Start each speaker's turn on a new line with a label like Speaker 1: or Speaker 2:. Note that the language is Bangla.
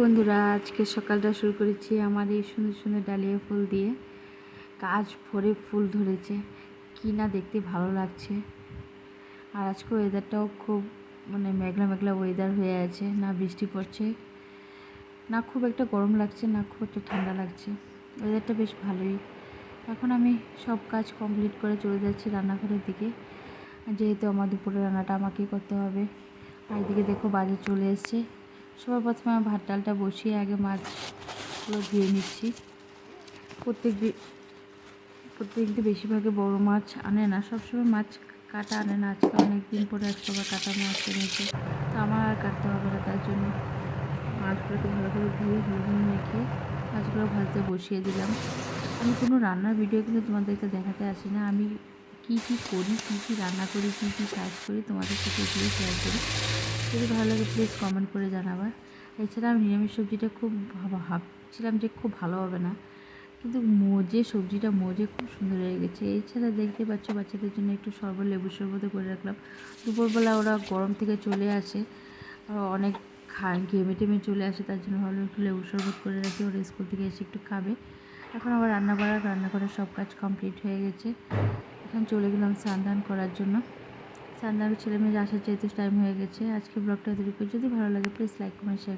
Speaker 1: বন্ধুরা, আজকে সকালটা শুরু করেছি আমার এই সুন্দর সুন্দর ডালিয়া ফুল দিয়ে। গাছ ভরে ফুল ধরেছে, কি না দেখতে ভালো লাগছে। আর আজকে ওয়েদারটাও খুব মেঘলা মেঘলা ওয়েদার হয়ে আছে, না বৃষ্টি পড়ছে, না খুব একটা গরম লাগছে, না খুব একটা ঠান্ডা লাগছে। ওয়েদারটা বেশ ভালোই। এখন আমি সব কাজ কমপ্লিট করে চলে যাচ্ছি রান্নাঘরের দিকে, যেহেতু আমার দুপুরের রান্নাটা আমাকেই করতে হবে। আর এদিকে দেখো বাজার চলে এসছে। সবার প্রথমে আমি ভাত ডালটা বসিয়ে আগে মাছগুলো ধুয়ে নিচ্ছি। প্রত্যেক দিন বেশিরভাগে বড়ো মাছ আনে না, সবসময় মাছ কাটা আনে না। আজকে অনেক দিন পরে একশোবার কাটা মাছ এনেছে, তো আমার আর কাটতে হবে না। তার জন্য মাছগুলোকে ভালো করে ধুয়ে হলুদ মেখে মাছগুলো ভাজতে বসিয়ে দিলাম। আমি কোনো রান্নার ভিডিও কিন্তু তোমাদেরকে দেখাতে আসি না। আমি কী করি, কী রান্না করি, কী কাজ করি, তোমাদের সাথে এগুলো শেয়ার করি। যদি ভালো লাগে প্লিজ কমেন্ট করে জানাবার। এছাড়া আমি নিরামিষ সবজিটা খুব ভাবছিলাম যে খুব ভালো হবে না, কিন্তু সবজিটা খুব সুন্দর হয়ে গেছে। এছাড়া দেখতে পাচ্ছ বাচ্চাদের জন্য একটু লেবু শরবতও করে রাখলাম। দুপুরবেলা ওরা গরম থেকে চলে আসে, অনেক ঘেমে টেমে চলে আসে, তার জন্য ভালো একটু লেবু শরবত করে রাখি, ওরা স্কুল থেকে এসে একটু খাবে। এখন আবার রান্না করার সব কাজ কমপ্লিট হয়ে গেছে। এখন চলে গেলাম স্নান করার জন্য। স্নান ছেলে মেয়ে আসার যেহেতু টাইম হয়ে গেছে। আজকে ব্লগটা এতটুকু। যদি ভালো লাগে প্লিজ লাইক কমেন্ট শেয়ার।